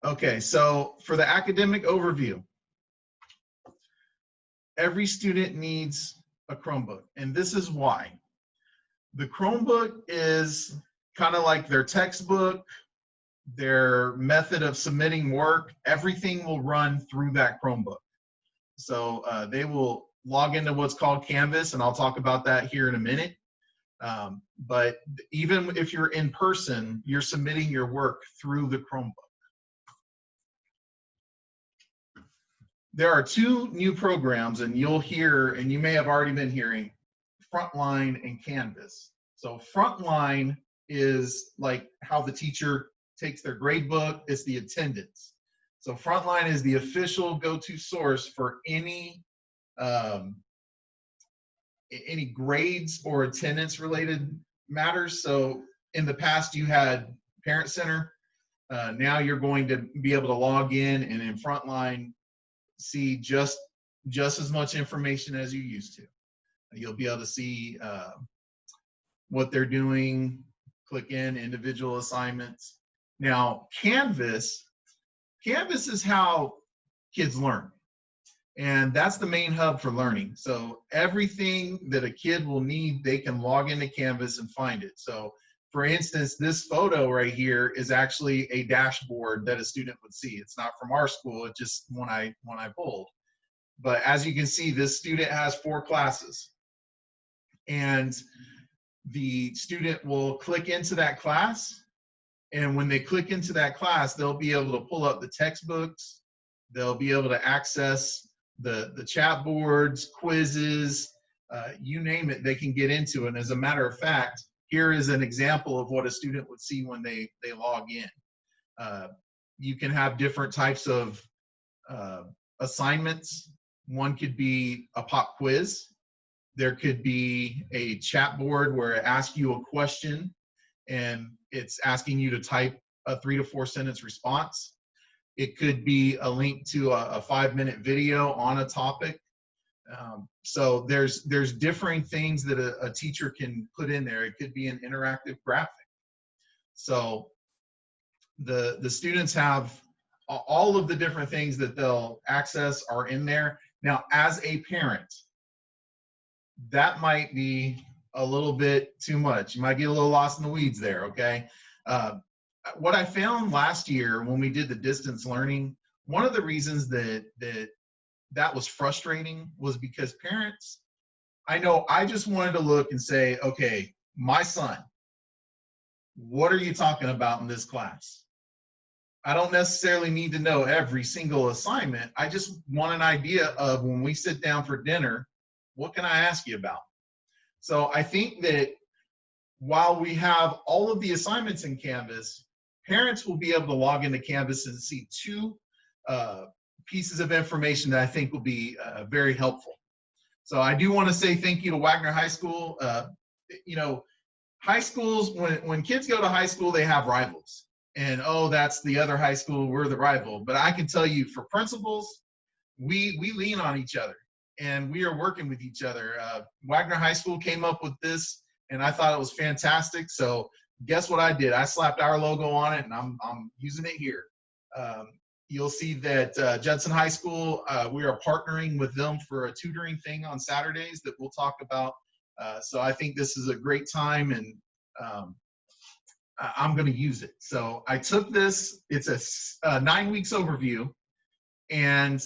Okay, so for the academic overview, every student needs a Chromebook, and this is why. The Chromebook is kind of like their textbook, their method of submitting work. Everything will run through that Chromebook. So they will log into what's called Canvas, and I'll talk about that here in a minute. But even if you're in person, you're submitting your work through the Chromebook. There are two new programs, and you'll hear, and you may have already been hearing, Frontline and Canvas. So Frontline is like how the teacher takes their grade book, it's the attendance. So Frontline is the official go-to source for any grades or attendance related matters. So in the past you had Parent Center. Now you're going to be able to log in and in Frontline see just as much information as you used to. You'll be able to see what they're doing, click in individual assignments. Now Canvas is how kids learn. And that's the main hub for learning. So everything that a kid will need, they can log into Canvas and find it. So for instance, this photo right here is actually a dashboard that a student would see. It's not from our school, it's just one I pulled. But as you can see, this student has 4 classes. And the student will click into that class. And when they click into that class, they'll be able to pull up the textbooks. They'll be able to access the chat boards, quizzes, you name it, they can get into it. And as a matter of fact, here is an example of what a student would see when they log in. You can have different types of assignments. One could be a pop quiz. There could be a chat board where it asks you a question and it's asking you to type a 3 to 4 sentence response. It could be a link to a 5-minute video on a topic. So there's differing things that a teacher can put in there. It could be an interactive graphic. So the students have all of the different things that they'll access are in there. Now, as a parent, that might be a little bit too much. You might get a little lost in the weeds there, okay? What I found last year when we did the distance learning, one of the reasons that was frustrating was because parents, I know I just wanted to look and say, okay, my son, what are you talking about in this class? I don't necessarily need to know every single assignment. I just want an idea of when we sit down for dinner, what can I ask you about? So I think that while we have all of the assignments in Canvas, parents will be able to log into Canvas and see 2 pieces of information that I think will be very helpful. So I do want to say thank you to Wagner High School. You know, high schools, when kids go to high school, they have rivals. And, oh, that's the other high school, we're the rival. But I can tell you, for principals, we lean on each other, and we are working with each other. Wagner High School came up with this, and I thought it was fantastic. So guess what I did? I slapped our logo on it, and I'm using it here. You'll see that Judson High School, we are partnering with them for a tutoring thing on Saturdays that we'll talk about. So I think this is a great time, and I'm going to use it. So I took this, it's a 9 weeks overview, and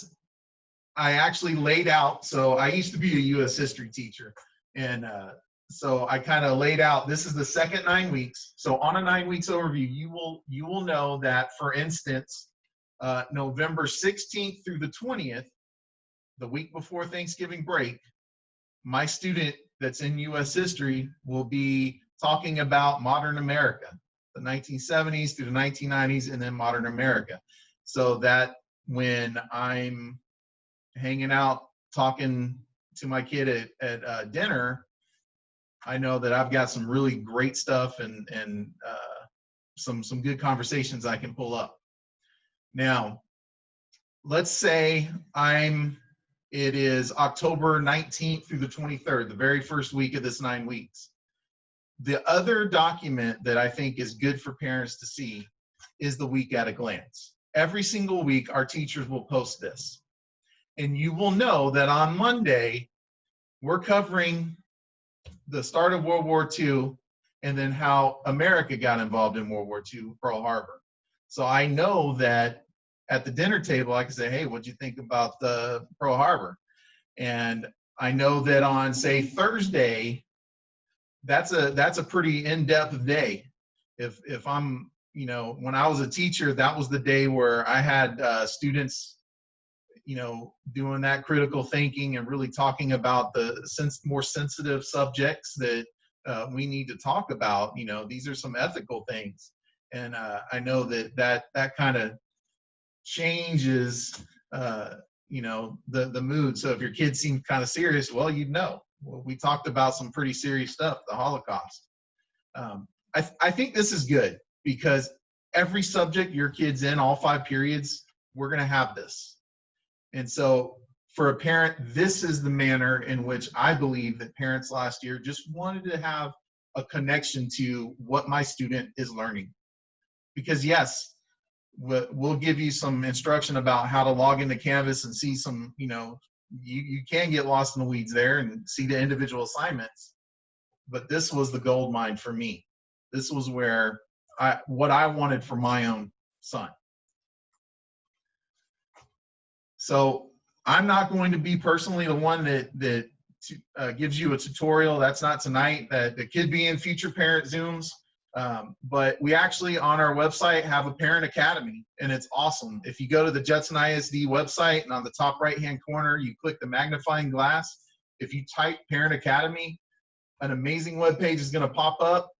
I actually laid out, so I used to be a U.S. history teacher, and so I kind of laid out, this is the second 9 weeks. So on a 9 weeks overview, you will know that, for instance, November 16th through the 20th, the week before Thanksgiving break, my student that's in U.S. history will be talking about modern America, the 1970s through the 1990s, and then modern America. So that when I'm hanging out talking to my kid at dinner, I know that I've got some really great stuff and some good conversations I can pull up. Now, let's say it is October 19th through the 23rd, the very first week of this 9 weeks. The other document that I think is good for parents to see is the week at a glance. every single week, our teachers will post this. And you will know that on Monday, we're covering the start of World War II and then how America got involved in World War II, Pearl Harbor. So I know that at the dinner table, I can say, hey, what'd you think about the Pearl Harbor? And I know that on, say, Thursday, that's a pretty in-depth day. If I'm, you know, when I was a teacher, that was the day where I had students, you know, doing that critical thinking and really talking about the more sensitive subjects that we need to talk about. You know, these are some ethical things, and I know that kind of changes, you know, the mood. So if your kid seems kind of serious, well, you'd know. Well, we talked about some pretty serious stuff, the Holocaust. I think this is good because every subject your kid's in, all 5 periods, we're going to have this. And so for a parent, this is the manner in which I believe that parents last year just wanted to have a connection to what my student is learning. Because yes, we'll give you some instruction about how to log into Canvas and see some, you know, you can get lost in the weeds there and see the individual assignments. But this was the gold mine for me. This was where what I wanted for my own son. So I'm not going to be personally the one that gives you a tutorial. That's not tonight. That could be in future parent Zooms. But we actually on our website have a parent academy, and it's awesome. If you go to the Judson ISD website and on the top right-hand corner, you click the magnifying glass. If you type parent academy, an amazing web page is going to pop up.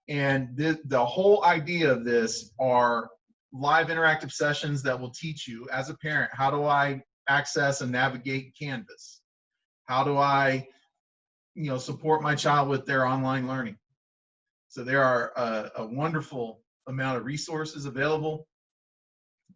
And the whole idea of this are live interactive sessions that will teach you as a parent, how do I access and navigate Canvas? How do I, you know, support my child with their online learning? So there are a wonderful amount of resources available.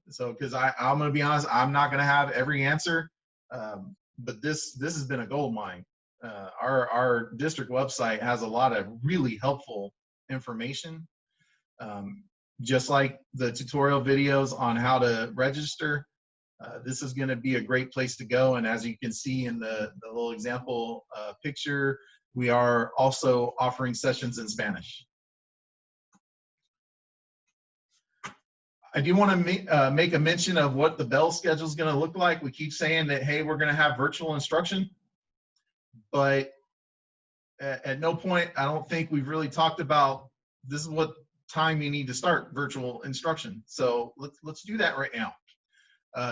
So, because I'm going to be honest, I'm not going to have every answer, but this has been a gold mine. Our district website has a lot of really helpful information, just like the tutorial videos on how to register. This is going to be a great place to go. And as you can see in the little example picture, we are also offering sessions in Spanish. I do want to make a mention of what the bell schedule is going to look like. We keep saying that, hey, we're going to have virtual instruction, but at no point, I don't think we've really talked about this is what time you need to start virtual instruction. So let's do that right now.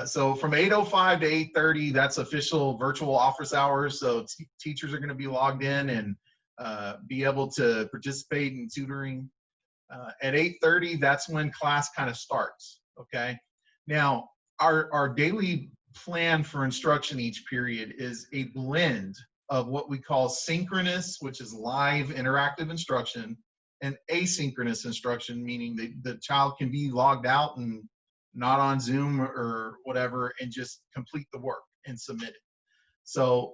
So from 8:05 to 8:30, that's official virtual office hours. So teachers are going to be logged in and be able to participate in tutoring. At 8:30, that's when class kind of starts. Okay. Now, our daily plan for instruction each period is a blend of what we call synchronous, which is live interactive instruction, and asynchronous instruction, meaning the child can be logged out and not on Zoom or whatever and just complete the work and submit it. So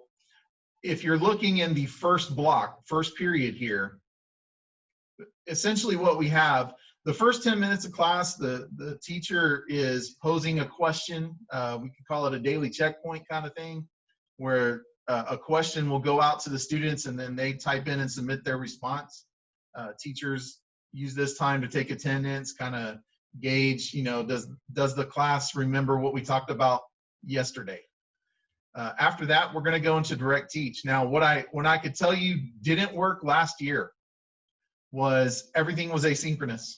if you're looking in the first block, first period here, essentially what we have, the first 10 minutes of class, the teacher is posing a question. We could call it a daily checkpoint kind of thing, where a question will go out to the students and then they type in and submit their response. Teachers use this time to take attendance, kind of gauge, you know, does the class remember what we talked about yesterday? After that, we're going to go into direct teach. Now, when I could tell you didn't work last year was everything was asynchronous.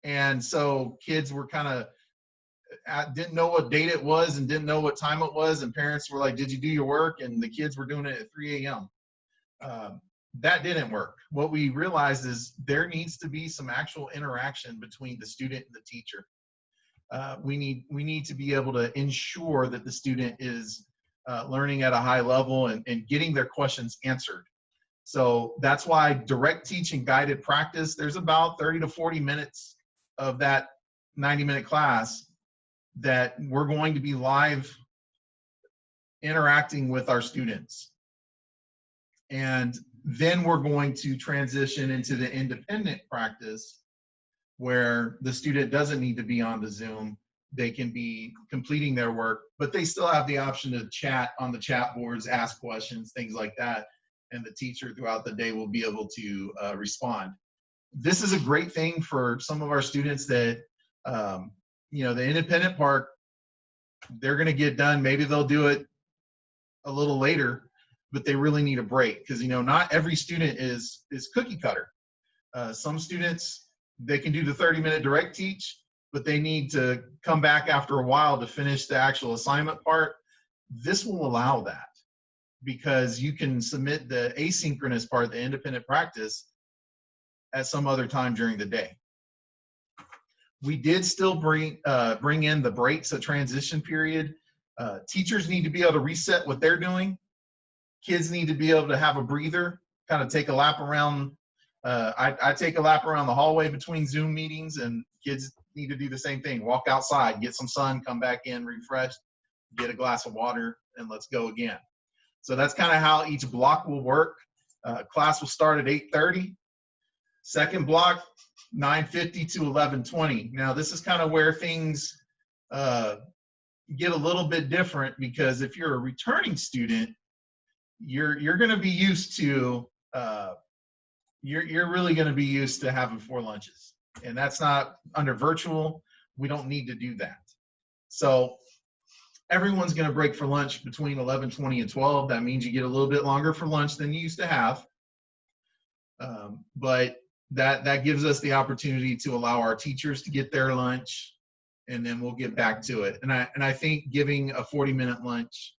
And so kids were kind of didn't know what date it was and didn't know what time it was. And parents were like, did you do your work? And the kids were doing it at 3 a.m. That didn't work. What we realized is there needs to be some actual interaction between the student and the teacher. We need to be able to ensure that the student is learning at a high level and getting their questions answered. So that's why direct teach and guided practice, there's about 30 to 40 minutes of that 90-minute class that we're going to be live interacting with our students. And then we're going to transition into the independent practice where the student doesn't need to be on the Zoom. they can be completing their work, but they still have the option to chat on the chat boards, ask questions, things like that. And the teacher throughout the day will be able to respond. This is a great thing for some of our students that, the independent part, they're going to get done. Maybe they'll do it a little later, but they really need a break because, not every student is cookie cutter. Some students, they can do the 30-minute direct teach, but they need to come back after a while to finish the actual assignment part. This will allow that because you can submit the asynchronous part, the independent practice, at some other time during the day. We did still bring in the breaks, a transition period. Teachers need to be able to reset what they're doing. Kids need to be able to have a breather, kind of take a lap around. I take a lap around the hallway between Zoom meetings, and kids need to do the same thing. Walk outside, get some sun, come back in, refresh, get a glass of water, and let's go again. So that's kind of how each block will work. Class will start at 8:30. Second block, 9:50 to 11:20. Now, this is kind of where things get a little bit different because if you're a returning student, you're going to be used to you're really going to be used to having 4 lunches, and that's not under virtual. We don't need to do that. So everyone's going to break for lunch between 11:20 and 12. That means you get a little bit longer for lunch than you used to have, but that gives us the opportunity to allow our teachers to get their lunch, and then we'll get back to it. And I think giving a 40-minute lunch,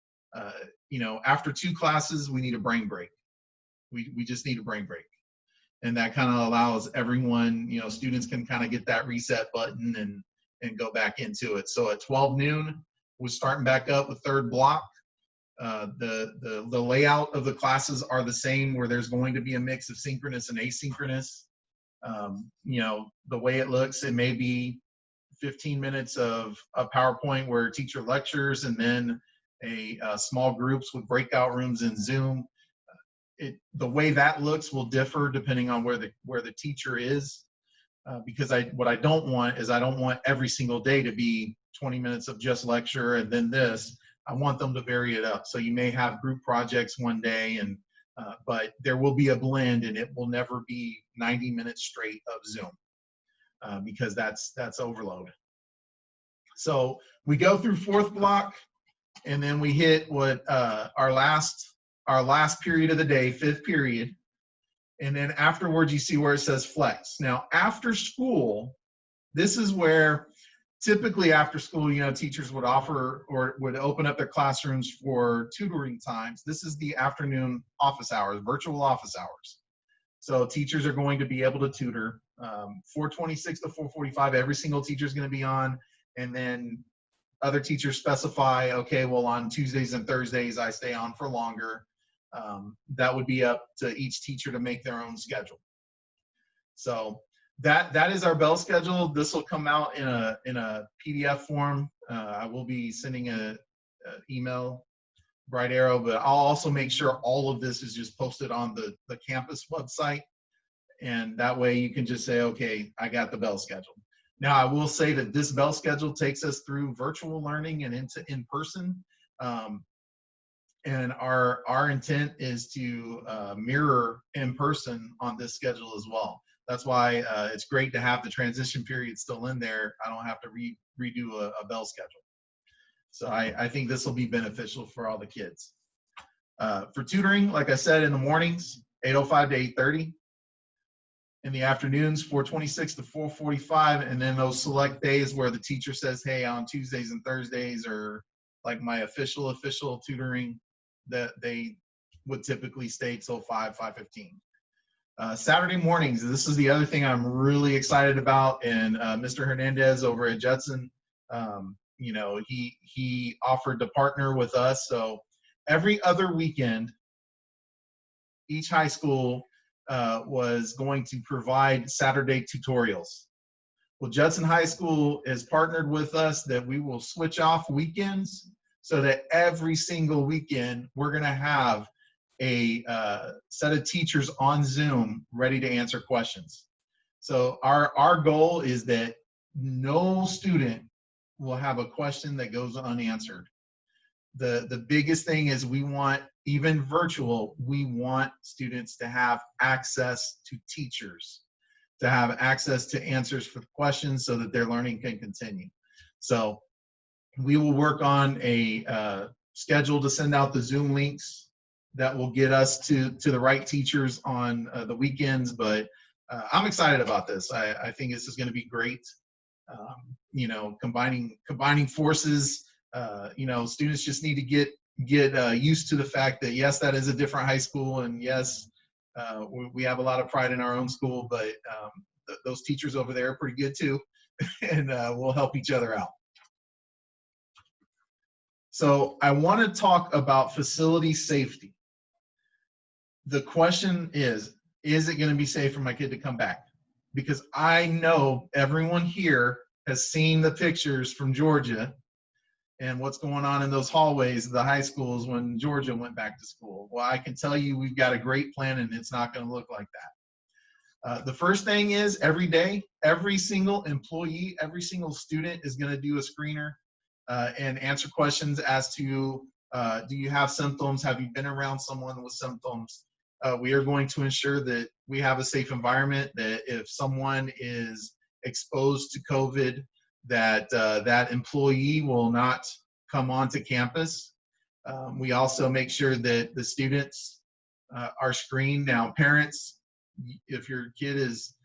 after 2 classes, we need a brain break. We just need a brain break. And that kind of allows everyone, students can kind of get that reset button and go back into it. So at 12 noon, we're starting back up with third block. The layout of the classes are the same, where there's going to be a mix of synchronous and asynchronous. The way it looks, it may be 15 minutes of a PowerPoint where a teacher lectures, and then a small groups with breakout rooms in Zoom. The way that looks will differ depending on where the teacher is, because what I don't want is I don't want every single day to be 20 minutes of just lecture and then this. I want them to vary it up. So you may have group projects one day, but there will be a blend, and it will never be 90 minutes straight of Zoom, because that's overload. So we go through fourth block, and then we hit what our last period of the day, fifth period. And then afterwards, you see where it says flex. Now, after school, this is where typically after school, teachers would offer or would open up their classrooms for tutoring times. This is the afternoon office hours, virtual office hours. So teachers are going to be able to tutor 4:26 to 4:45. Every single teacher is going to be on. And then other teachers specify, okay, well, on Tuesdays and Thursdays, I stay on for longer. That would be up to each teacher to make their own schedule. So that is our bell schedule. This will come out in a PDF form. I will be sending a email, Bright Arrow, but I'll also make sure all of this is just posted on the campus website. And that way you can just say, okay, I got the bell schedule. Now, I will say that this bell schedule takes us through virtual learning and into in-person. And our intent is to mirror in-person on this schedule as well. That's why it's great to have the transition period still in there. I don't have to redo a bell schedule. So I think this will be beneficial for all the kids. For tutoring, like I said, in the mornings, 8:05 to 8:30. In the afternoons, 4:26 to 4:45. And then those select days where the teacher says, hey, on Tuesdays and Thursdays, or like my official tutoring, that they would typically stay till 5:15. Saturday mornings, this is the other thing I'm really excited about, and Mr. Hernandez over at Judson, he offered to partner with us. So every other weekend, each high school was going to provide Saturday tutorials. Well, Judson High School has partnered with us that we will switch off weekends, so that every single weekend we're going to have a set of teachers on Zoom ready to answer questions. So our goal is that no student will have a question that goes unanswered. The biggest thing is we want, even virtual, we want students to have access to teachers, to have access to answers for questions so that their learning can continue. So we will work on a schedule to send out the Zoom links that will get us to the right teachers on the weekends. But I'm excited about this. I think this is going to be great. You know, combining forces. You know, students just need to get used to the fact that yes, that is a different high school, and yes, we have a lot of pride in our own school, but those teachers over there are pretty good too, and we'll help each other out. So I want to talk about facility safety. The question is it going to be safe for my kid to come back? Because I know everyone here has seen the pictures from Georgia and what's going on in those hallways of the high schools when Georgia went back to school. Well, I can tell you we've got a great plan, and it's not going to look like that. The first thing is every day, every single employee, every single student is going to do a screener and answer questions as to, do you have symptoms? Have you been around someone with symptoms? We are going to ensure that we have a safe environment, that if someone is exposed to COVID, that that employee will not come onto campus. We also make sure that the students are screened. Now, parents, if your kid is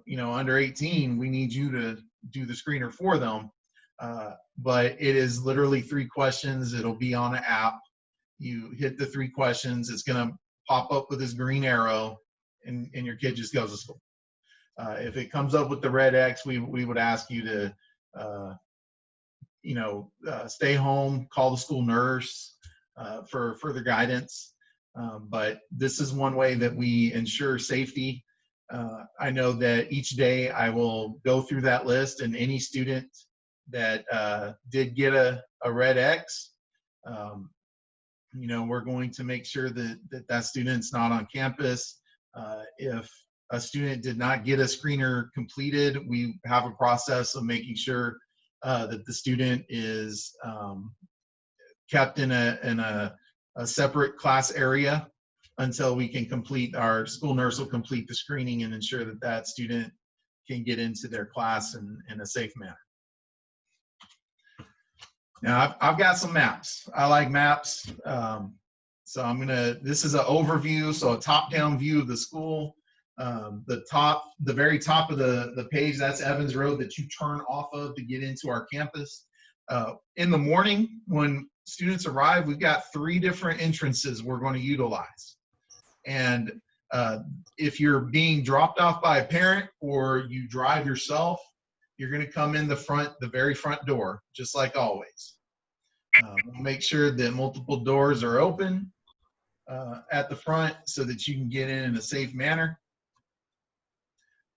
you know, under 18, we need you to do the screener for them. But it is literally 3 questions. It'll be on an app. You hit the 3 questions. It's going to pop up with this green arrow, and your kid just goes to school. If it comes up with the red X, we would ask you to, you know, stay home, call the school nurse for further guidance. But this is one way that we ensure safety. I know that each day I will go through that list, and any student that did get a red X, you know, we're going to make sure that student's not on campus. If a student did not get a screener completed, we have a process of making sure that the student is kept in a separate class area until we can complete, our school nurse will complete the screening and ensure that that student can get into their class in a safe manner. Now, I've got some maps. I like maps. So this is an overview, so a top-down view of the school. The very top of the page, that's Evans Road that you turn off of to get into our campus. In the morning, when students arrive, we've got 3 different entrances we're going to utilize. And if you're being dropped off by a parent or you drive yourself, you're going to come in the very front door, just like always. We'll make sure that multiple doors are open at the front so that you can get in a safe manner.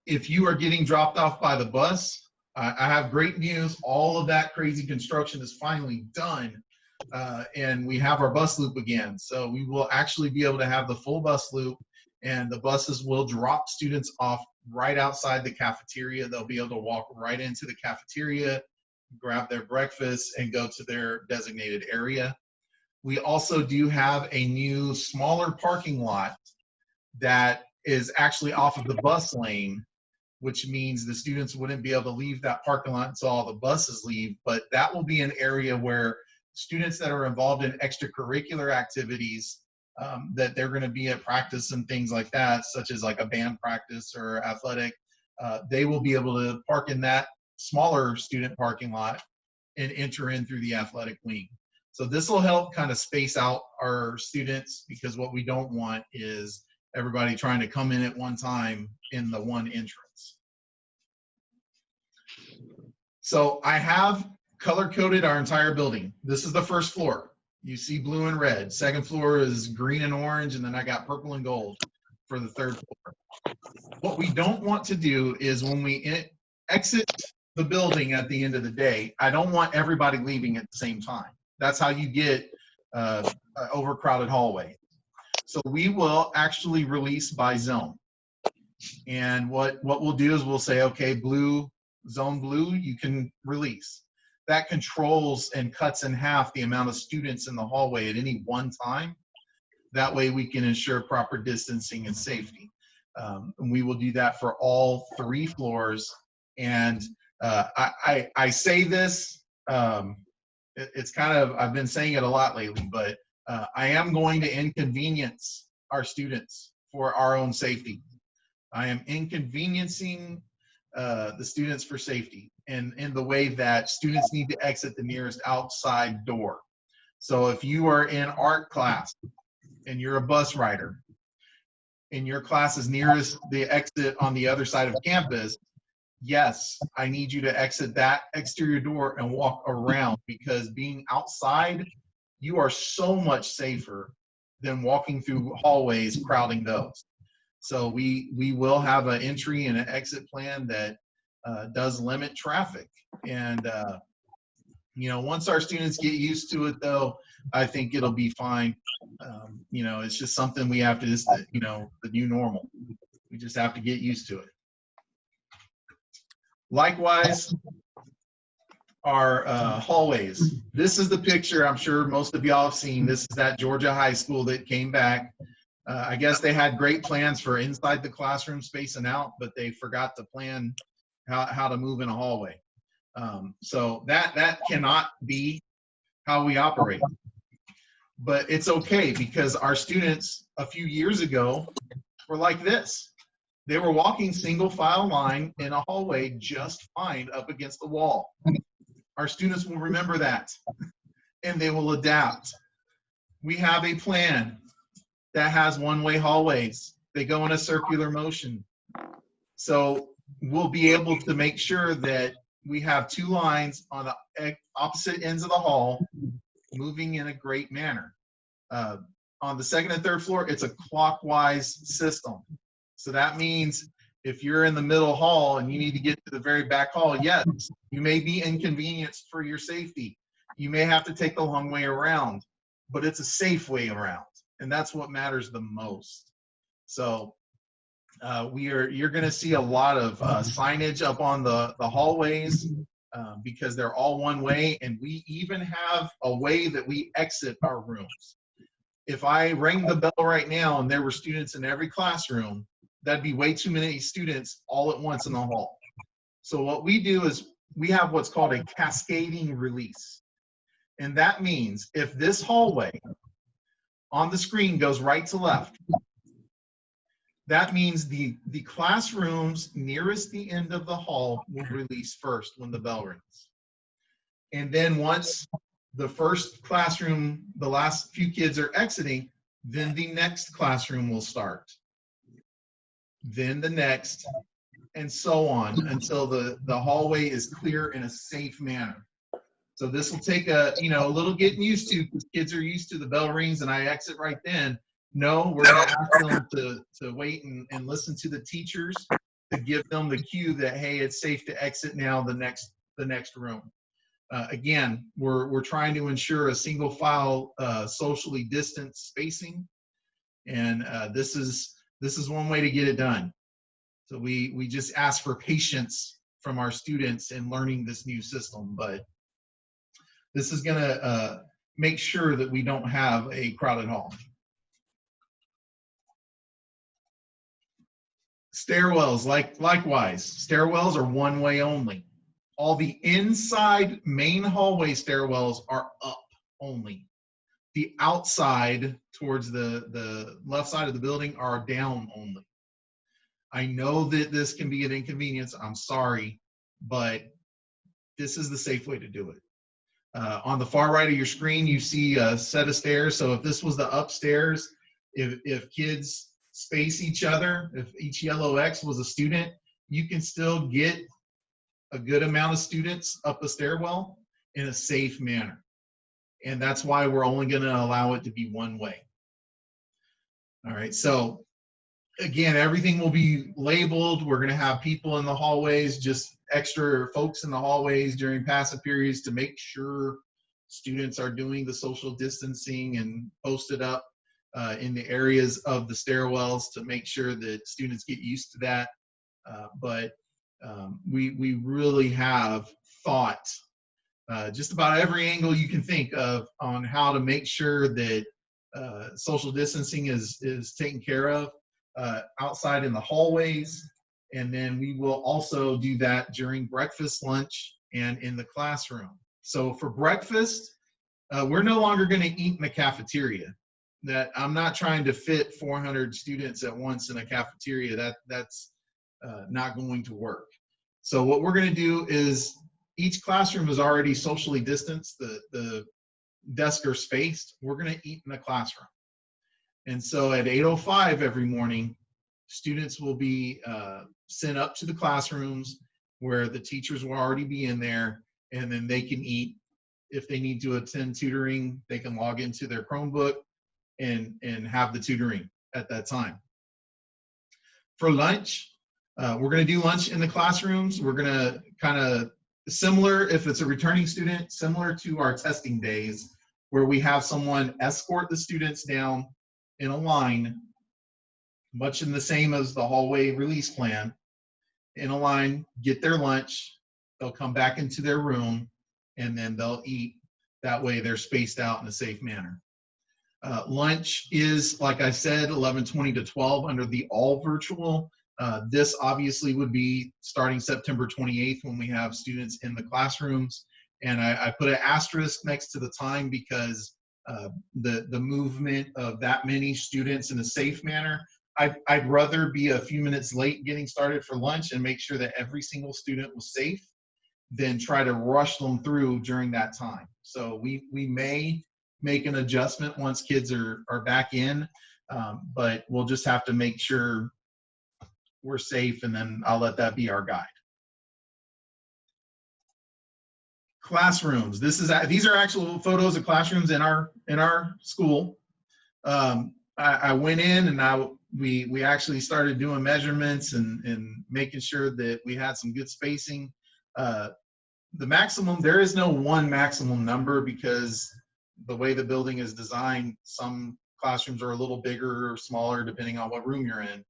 If you are getting dropped off by the bus, I have great news. All of that crazy construction is finally done, and we have our bus loop again. So we will actually be able to have the full bus loop, and the buses will drop students off right outside the cafeteria. They'll be able to walk right into the cafeteria, grab their breakfast, and go to their designated area. We also do have a new smaller parking lot that is actually off of the bus lane, which means the students wouldn't be able to leave that parking lot until all the buses leave. But that will be an area where students that are involved in extracurricular activities, that they're going to be at practice and things like that, such as like a band practice or athletic, they will be able to park in that smaller student parking lot and enter in through the athletic wing. So this will help kind of space out our students, because what we don't want is everybody trying to come in at one time in the one entrance. So I have color-coded our entire building. This is the first floor. You see blue and red. Second floor is green and orange, and then I got purple and gold for the third floor. What we don't want to do is when we exit the building at the end of the day, I don't want everybody leaving at the same time. That's how you get an overcrowded hallway. So we will actually release by zone. And what we'll do is we'll say, okay, blue, zone blue, you can release. that controls and cuts in half the amount of students in the hallway at any one time. That way we can ensure proper distancing and safety. And we will do that for all 3 floors. And I say this, it's kind of, I've been saying it a lot lately, but I am going to inconvenience our students for our own safety. I am inconveniencing the students for safety, and in the way that students need to exit the nearest outside door. So if you are in art class and you're a bus rider and your class is nearest the exit on the other side of campus, yes, I need you to exit that exterior door and walk around, because being outside, you are so much safer than walking through hallways crowding those. So we will have an entry and an exit plan that does limit traffic. And you know, once our students get used to it, though, I think it'll be fine. You know, it's just something we have to just, you know, the new normal. We just have to get used to it. Likewise, our hallways. This is the picture I'm sure most of y'all have seen. This is that Georgia high school that came back. I guess they had great plans for inside the classroom space and out, but they forgot to plan how to move in a hallway. So that cannot be how we operate. But it's okay, because our students a few years ago were like this. They were walking single file line in a hallway just fine up against the wall. Our students will remember that, and they will adapt. We have a plan that has one-way hallways. They go in a circular motion. So we'll be able to make sure that we have 2 lines on the opposite ends of the hall moving in a great manner. On the 2nd and 3rd floor, it's a clockwise system. So that means if you're in the middle hall and you need to get to the very back hall, yes, you may be inconvenienced for your safety. You may have to take the long way around, but it's a safe way around. And that's what matters the most. So you're going to see a lot of signage up on the hallways because they're all one way. And we even have a way that we exit our rooms. If I rang the bell right now and there were students in every classroom, that'd be way too many students all at once in the hall. So what we do is we have what's called a cascading release. And that means if this hallway on the screen goes right to left, that means the classrooms nearest the end of the hall will release first when the bell rings. And then once the first classroom, the last few kids are exiting, then the next classroom will start. Then the next, and so on until the hallway is clear in a safe manner. So this will take a little getting used to, because kids are used to the bell rings and I exit right then. No, we're going to ask them to wait and listen to the teachers to give them the cue that, hey, it's safe to exit now the next room. Again, we're trying to ensure a single file socially distanced spacing, and this is one way to get it done. So we just ask for patience from our students in learning this new system, but this is going to make sure that we don't have a crowded hall. Stairwells, likewise, stairwells are one way only. All the inside main hallway stairwells are up only. The outside towards the left side of the building are down only. I know that this can be an inconvenience. I'm sorry, but this is the safe way to do it. On the far right of your screen, you see a set of stairs. So if this was the upstairs, if kids space each other, if each yellow X was a student, you can still get a good amount of students up the stairwell in a safe manner. And that's why we're only going to allow it to be one way. All right, so again, everything will be labeled. We're going to have people in the hallways, just extra folks in the hallways during passive periods to make sure students are doing the social distancing and posted up in the areas of the stairwells to make sure that students get used to that. But we really have thought just about every angle you can think of on how to make sure that social distancing is taken care of outside in the hallways. And then we will also do that during breakfast, lunch, and in the classroom. So for breakfast, we're no longer going to eat in the cafeteria. That I'm not trying to fit 400 students at once in a cafeteria. That's not going to work. So what we're going to do is each classroom is already socially distanced. The desks are spaced. We're going to eat in the classroom. And so at 8:05 every morning, students will be sent up to the classrooms where the teachers will already be in there, and then they can eat. If they need to attend tutoring, they can log into their Chromebook and have the tutoring at that time. For lunch, we're going to do lunch in the classrooms. We're going to kind of similar, if it's a returning student, similar to our testing days, where we have someone escort the students down in a line, much in the same as the hallway release plan, in a line, get their lunch, they'll come back into their room, and then they'll eat. That way they're spaced out in a safe manner. Lunch is, like I said, 11:20 to 12 under the all virtual. This obviously would be starting September 28th when we have students in the classrooms. And I put an asterisk next to the time because the movement of that many students in a safe manner, I'd rather be a few minutes late getting started for lunch and make sure that every single student was safe than try to rush them through during that time. So we may make an adjustment once kids are back in, but we'll just have to make sure we're safe, and then I'll let that be our guide. Classrooms. These are actual photos of classrooms in our school. I went in and we actually started doing measurements and making sure that we had some good spacing. The maximum, there is no one maximum number because the way the building is designed, some classrooms are a little bigger or smaller depending on what room you're in.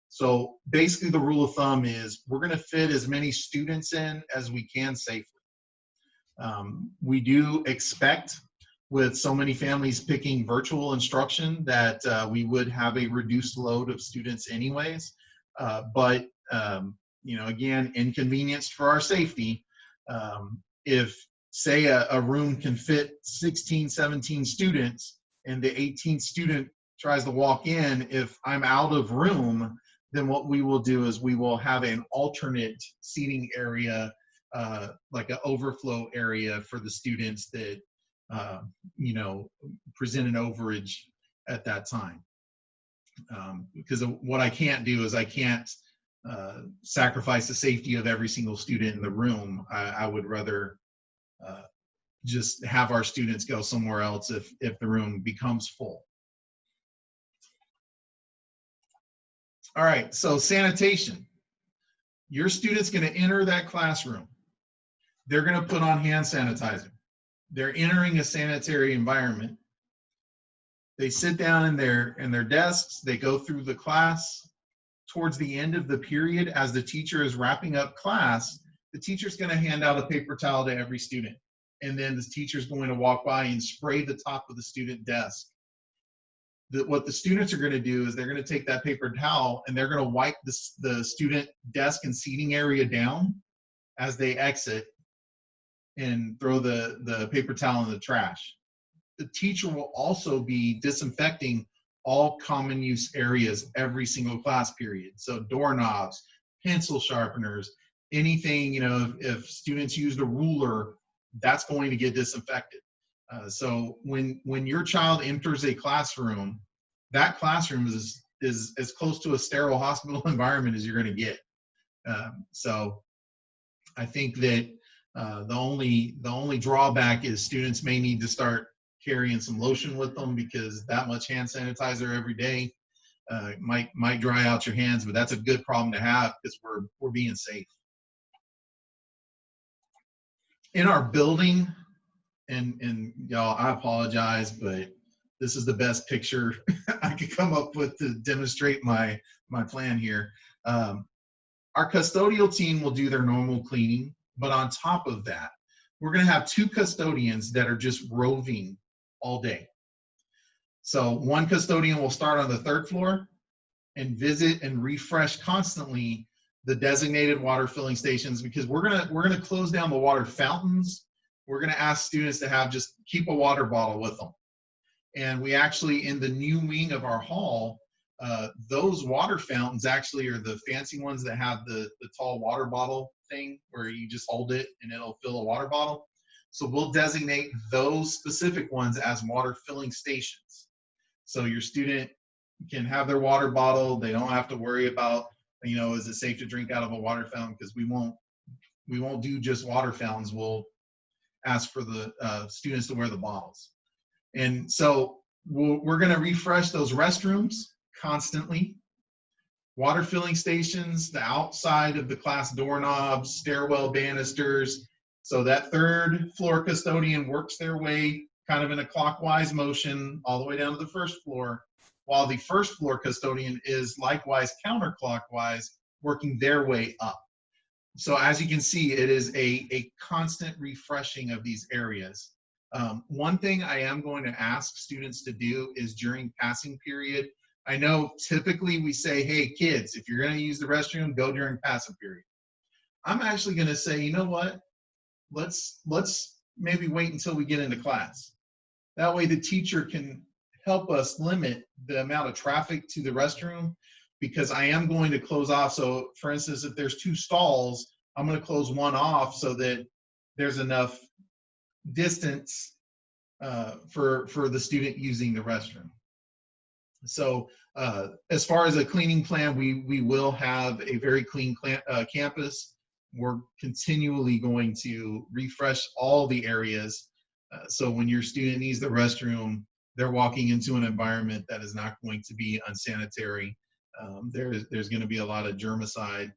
So basically the rule of thumb is we're going to fit as many students in as we can safely. We do expect, with so many families picking virtual instruction, that we would have a reduced load of students anyways. But again, inconvenienced for our safety. If, say, a room can fit 16, 17 students, and the 18th student tries to walk in, if I'm out of room, then what we will do is we will have an alternate seating area, like an overflow area for the students that present an overage at that time. Because what I can't do is I can't sacrifice the safety of every single student in the room. I would rather just have our students go somewhere else if the room becomes full. All right, so sanitation. Your student's going to enter that classroom. They're going to put on hand sanitizer. They're entering a sanitary environment. They sit down in their desks. They go through the class. Towards the end of the period, as the teacher is wrapping up class, the teacher's going to hand out a paper towel to every student. And then the teacher's going to walk by and spray the top of the student desk. What the students are going to do is they're going to take that paper towel and they're going to wipe the student desk and seating area down as they exit and throw the paper towel in the trash. The teacher will also be disinfecting all common use areas every single class period. So doorknobs, pencil sharpeners, anything, if students used a ruler, that's going to get disinfected. So when your child enters a classroom, that classroom is as close to a sterile hospital environment as you're going to get. So I think that the only drawback is students may need to start carrying some lotion with them, because that much hand sanitizer every day might dry out your hands, but that's a good problem to have because we're being safe. In our building, and y'all, I apologize, but this is the best picture I could come up with to demonstrate my plan here. Our custodial team will do their normal cleaning, but on top of that, we're going to have 2 custodians that are just roving all day. So one custodian will start on the 3rd floor and visit and refresh constantly the designated water filling stations, because we're gonna close down the water fountains. We're gonna ask students to just keep a water bottle with them. And we actually, in the new wing of our hall, those water fountains actually are the fancy ones that have the tall water bottle thing where you just hold it and it'll fill a water bottle. So we'll designate those specific ones as water filling stations. So your student can have their water bottle. They don't have to worry about, is it safe to drink out of a water fountain? Because we won't do just water fountains. We'll ask for the students to wear the bottles. And so we're going to refresh those restrooms constantly. Water filling stations, the outside of the class doorknobs, stairwell banisters. So that 3rd floor custodian works their way kind of in a clockwise motion all the way down to the 1st floor, while the 1st floor custodian is likewise counterclockwise, working their way up. So as you can see, it is a constant refreshing of these areas. One thing I am going to ask students to do is during passing period, I know typically we say, hey kids, if you're going to use the restroom, go during passing period. I'm actually going to say, you know what? Let's maybe wait until we get into class. That way the teacher can help us limit the amount of traffic to the restroom, because I am going to close off. So for instance, if there's 2 stalls, I'm going to close one off so that there's enough distance for the student using the restroom. So as far as a cleaning plan, we will have a very clean campus. We're continually going to refresh all the areas. So when your student needs the restroom, they're walking into an environment that is not going to be unsanitary. There's going to be a lot of germicide,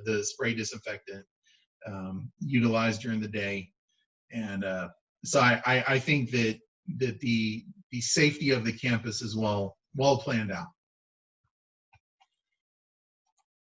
the spray disinfectant utilized during the day. And so I think that the safety of the campus is well planned out.